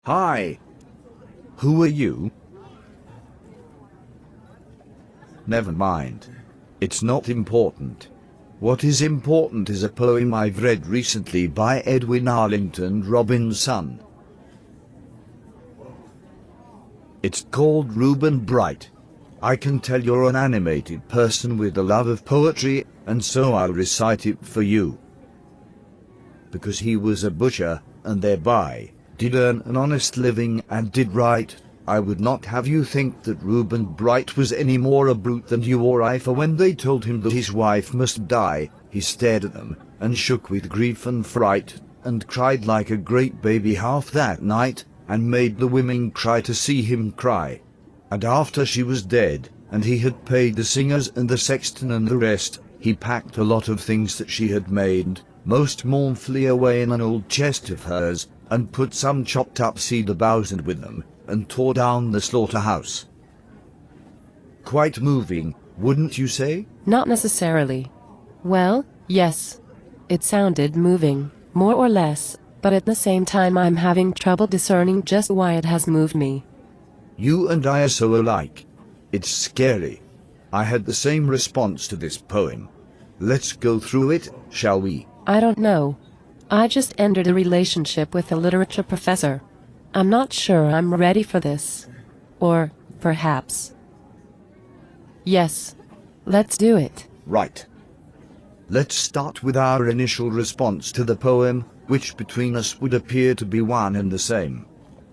Hi. Who are you? Never mind. It's not important. What is important is a poem I've read recently by Edwin Arlington, Robin's son. It's called Reuben Bright. I can tell you're an animated person with a love of poetry, and so I'll recite it for you. Because he was a butcher, and thereby did earn an honest living and did right, I would not have you think that Reuben Bright was any more a brute than you or I, for when they told him that his wife must die, he stared at them, and shook with grief and fright, and cried like a great baby half that night, and made the women cry to see him cry. And after she was dead, and he had paid the singers and the sexton and the rest, he packed a lot of things that she had made, most mournfully away in an old chest of hers, and put some chopped up cedar boughs in with them, and tore down the slaughterhouse. Quite moving, wouldn't you say? Not necessarily. Well, yes. It sounded moving, more or less, but at the same time I'm having trouble discerning just why it has moved me. You and I are so alike. It's scary. I had the same response to this poem. Let's go through it, shall we? I don't know. I just entered a relationship with a literature professor. I'm not sure I'm ready for this. Or, perhaps. Yes. Let's do it. Right. Let's start with our initial response to the poem, which between us would appear to be one and the same.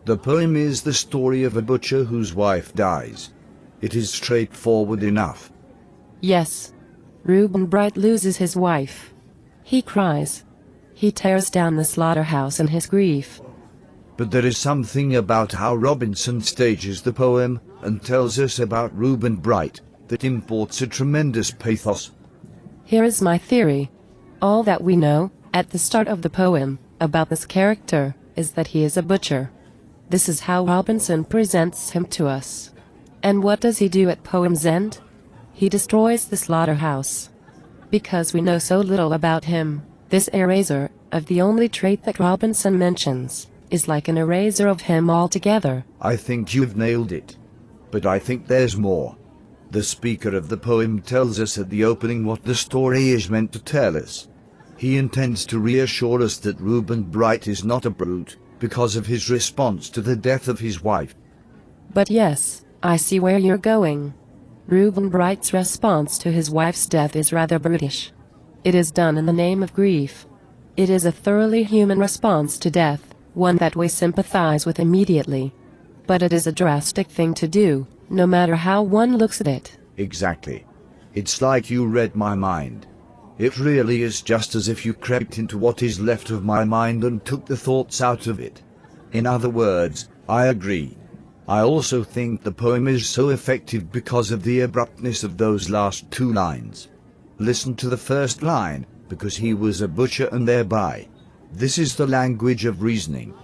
The poem is the story of a butcher whose wife dies. It is straightforward enough. Yes. Reuben Bright loses his wife. He cries. He tears down the slaughterhouse in his grief. But there is something about how Robinson stages the poem and tells us about Reuben Bright that imports a tremendous pathos. Here is my theory. All that we know, at the start of the poem, about this character, is that he is a butcher. This is how Robinson presents him to us. And what does he do at poem's end? He destroys the slaughterhouse. Because we know so little about him, this eraser of the only trait that Robinson mentions is like an eraser of him altogether. I think you've nailed it. But I think there's more. The speaker of the poem tells us at the opening what the story is meant to tell us. He intends to reassure us that Reuben Bright is not a brute because of his response to the death of his wife. But yes, I see where you're going. Reuben Bright's response to his wife's death is rather brutish. It is done in the name of grief. It is a thoroughly human response to death, one that we sympathize with immediately. But it is a drastic thing to do, no matter how one looks at it. Exactly. It's like you read my mind. It really is just as if you crept into what is left of my mind and took the thoughts out of it. In other words, I agree. I also think the poem is so effective because of the abruptness of those last two lines. Listen to the first line, because he was a butcher and thereby. This is the language of reasoning.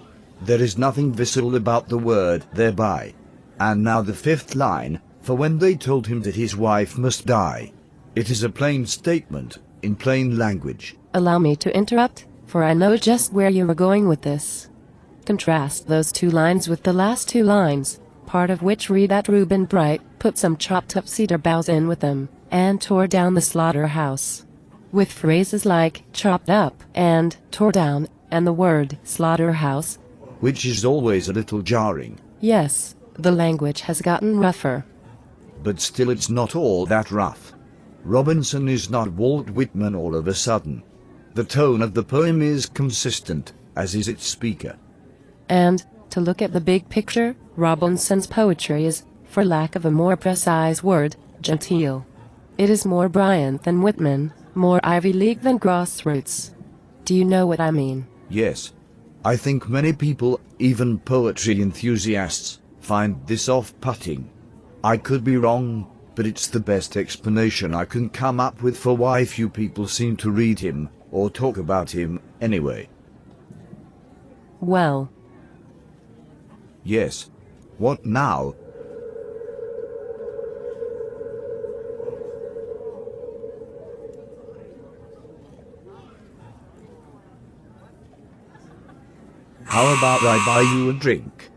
There is nothing visceral about the word thereby. And now the fifth line, for when they told him that his wife must die. It is a plain statement, in plain language. Allow me to interrupt, for I know just where you are going with this. Contrast those two lines with the last two lines, part of which read that Reuben Bright put some chopped up cedar boughs in with them, and tore down the slaughterhouse. With phrases like chopped up and tore down, and the word slaughterhouse. Which is always a little jarring. Yes, the language has gotten rougher. But still it's not all that rough. Robinson is not Walt Whitman all of a sudden. The tone of the poem is consistent, as is its speaker. And, to look at the big picture, Robinson's poetry is, for lack of a more precise word, genteel. It is more Bryant than Whitman, more Ivy League than grassroots. Do you know what I mean? Yes. I think many people, even poetry enthusiasts, find this off-putting. I could be wrong, but it's the best explanation I can come up with for why few people seem to read him, or talk about him, anyway. Well. Yes. What now? How about I buy you a drink?